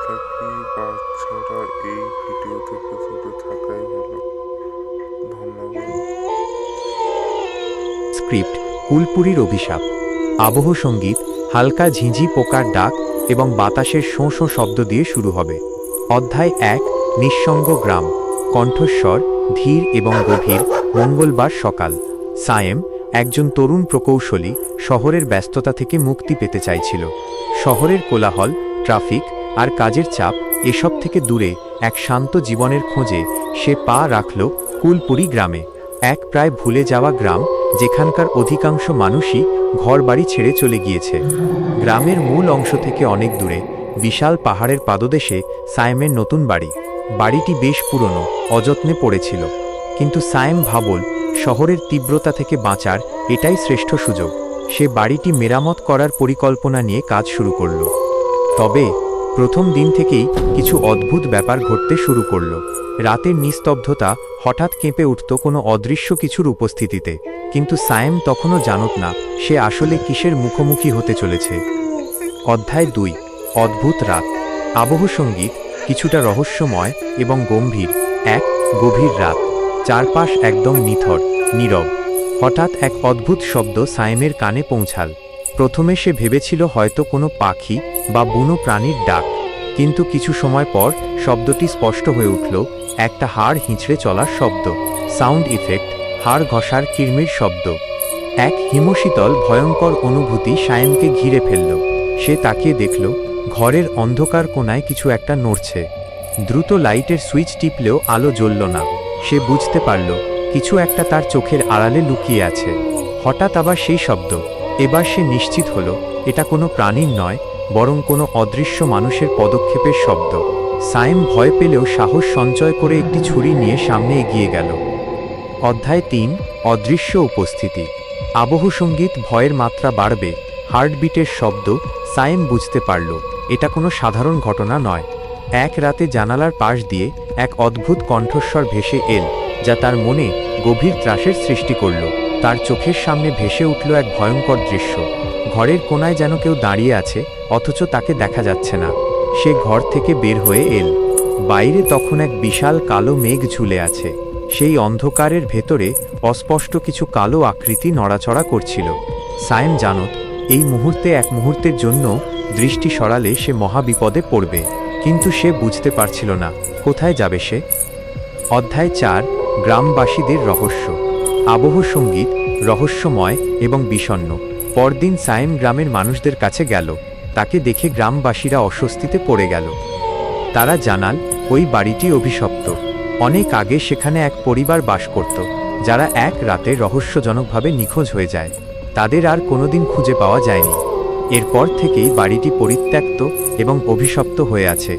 থাকি বাচ্চারা এই ভিডিও থেকে দূরে থাকাই ভালো। ধন্যবাদ। স্ক্রিপ্ট কুলপুরীর অভিশাপ। আবহ সঙ্গীত হালকা ঝিঁঝি পোকার ডাক এবং বাতাসের শোঁ শোঁ শব্দ দিয়ে শুরু হবে। অধ্যায় 1 নিঃসঙ্গ গ্রাম। কণ্ঠস্বর ধীর এবং গভীর। মঙ্গলবার সকাল। সায়েম, একজন তরুণ প্রকৌশলী, শহরের ব্যস্ততা থেকে মুক্তি পেতে চাইছিল। শহরের কোলাহল, ট্রাফিক আর কাজের চাপ এসব থেকে দূরে এক শান্ত জীবনের খোঁজে সে পা রাখল কুলপুরী গ্রামে। এক প্রায় ভুলে যাওয়া গ্রাম, যেখানকার অধিকাংশ মানুষই ঘরবাড়ি ছেড়ে চলে গিয়েছে। গ্রামের মূল অংশ থেকে অনেক দূরে বিশাল পাহাড়ের পাদদেশে সায়েমের নতুন বাড়ি। বাড়িটি বেশ পুরনো, অযত্নে পড়েছিল, কিন্তু সায়েম ভাবল শহরের তীব্রতা থেকে বাঁচার এটাই শ্রেষ্ঠ সুযোগ। সে বাড়িটি মেরামত করার পরিকল্পনা নিয়ে কাজ শুরু করল। তবে প্রথম দিন থেকেই কিছু অদ্ভুত ব্যাপার ঘটতে শুরু করল। রাতের নিস্তব্ধতা হঠাৎ কেঁপে উঠত কোনো অদৃশ্য কিছুর উপস্থিতিতে, কিন্তু সায়েম তখনও জানত না সে আসলে কিসের মুখোমুখি হতে চলেছে। অধ্যায় 2 অদ্ভুত রাত। আবহ সঙ্গীত কিছুটা রহস্যময় এবং গম্ভীর। এক গভীর রাত, চারপাশ একদম নিথর, নীরব। হঠাৎ এক অদ্ভুত শব্দ সায়েমের কানে পৌঁছাল। প্রথমে সে ভেবেছিল হয়তো কোনো পাখি বা বুনো প্রাণীর ডাক, কিন্তু কিছু সময় পর শব্দটি স্পষ্ট হয়ে উঠল। একটা হাড় হিঁচড়ে চলার শব্দ, সাউন্ড ইফেক্ট, হাড় ঘষার কিরমির শব্দ। এক হিমশীতল ভয়ঙ্কর অনুভূতি সায়েমকে ঘিরে ফেলল। সে তাকিয়ে দেখল ঘরের অন্ধকার কোণায় কিছু একটা নড়ছে। দ্রুত লাইটের সুইচ টিপলেও আলো জ্বলল না। সে বুঝতে পারল কিছু একটা তার চোখের আড়ালে লুকিয়ে আছে। হঠাৎ আবার সেই শব্দ। এবার সে নিশ্চিত হল এটা কোনো প্রাণীর নয়, বরং কোনো অদৃশ্য মানুষের পদক্ষেপের শব্দ। সায়েম ভয় পেলেও সাহস সঞ্চয় করে একটি ছুরি নিয়ে সামনে এগিয়ে গেল। অধ্যায় 3 অদৃশ্য উপস্থিতি। আবহ সঙ্গীত ভয়ের মাত্রা বাড়বে, হার্টবিটের শব্দ। সায়েম বুঝতে পারল এটা কোনো সাধারণ ঘটনা নয়। এক রাতে জানালার পাশ দিয়ে এক অদ্ভুত কণ্ঠস্বর ভেসে এল, যা তার মনে গভীর ত্রাসের সৃষ্টি করল। তার চোখের সামনে ভেসে উঠল এক ভয়ঙ্কর দৃশ্য। ঘরের কোণায় যেন কেউ দাঁড়িয়ে আছে, অথচ তাকে দেখা যাচ্ছে না। সে ঘর থেকে বের হয়ে এল। বাইরে তখন এক বিশাল কালো মেঘ ঝুলে আছে। সেই অন্ধকারের ভেতরে অস্পষ্ট কিছু কালো আকৃতি নড়াচড়া করছিল। সায়েম জানত এই মুহূর্তে, এক মুহূর্তের জন্য দৃষ্টি সরালে সে মহাবিপদে পড়বে, কিন্তু সে বুঝতে পারছিল না কোথায় যাবে সে। অধ্যায় 4 গ্রামবাসীদের রহস্য। আবহ সঙ্গীত রহস্যময় এবং বিষণ্ণ। পরদিন সায়েম গ্রামের মানুষদের কাছে গেল। তাকে দেখে গ্রামবাসীরা অস্বস্তিতে পড়ে গেল। তারা জানাল ওই বাড়িটি অভিশপ্ত। অনেক আগে সেখানে এক পরিবার বাস করত, যারা এক রাতে রহস্যজনকভাবে নিখোঁজ হয়ে যায়। তাদের আর কোনোদিন খুঁজে পাওয়া যায়নি। এরপর থেকেই বাড়িটি পরিত্যক্ত এবং অভিশপ্ত হয়ে আছে।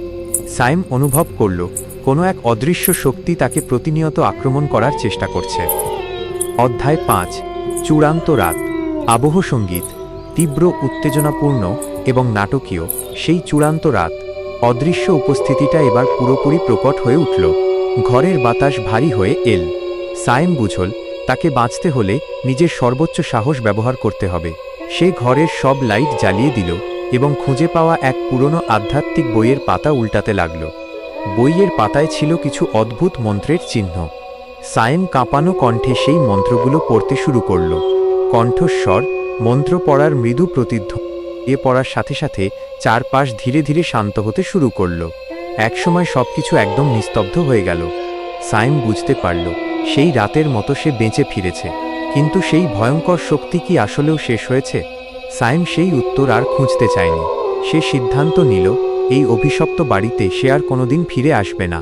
সায়েম অনুভব করল কোনো এক অদৃশ্য শক্তি তাকে প্রতিনিয়ত আক্রমণ করার চেষ্টা করছে। অধ্যায় 5 চূড়ান্ত রাত। আবহ সঙ্গীত তীব্র, উত্তেজনাপূর্ণ এবং নাটকীয়। সেই চূড়ান্ত রাত, অদৃশ্য উপস্থিতিটা এবার পুরোপুরি প্রকট হয়ে উঠল। ঘরের বাতাস ভারী হয়ে এল। সায়েম বুঝল তাকে বাঁচতে হলে নিজের সর্বোচ্চ সাহস ব্যবহার করতে হবে। সে ঘরের সব লাইট জ্বালিয়ে দিল এবং খুঁজে পাওয়া এক পুরনো আধ্যাত্মিক বইয়ের পাতা উল্টাতে লাগল। বইয়ের পাতায় ছিল কিছু অদ্ভুত মন্ত্রের চিহ্ন। সায়েম কাঁপানো কণ্ঠে সেই মন্ত্রগুলো পড়তে শুরু করল। কণ্ঠস্বর, মন্ত্র পড়ার মৃদু প্রতিধ্বনি পড়ার সাথে সাথে চারপাশ ধীরে ধীরে শান্ত হতে শুরু করল। একসময় সবকিছু একদম নিস্তব্ধ হয়ে গেল। সায়েম বুঝতে পারল সেই রাতের মতো সে বেঁচে ফিরেছে, কিন্তু সেই ভয়ঙ্কর শক্তি কি আসলেও শেষ হয়েছে? সায়েম সেই উত্তর আর খুঁজতে চায়নি। সে সিদ্ধান্ত নিল এই অভিশপ্ত বাড়িতে সে আর কোনোদিন ফিরে আসবে না।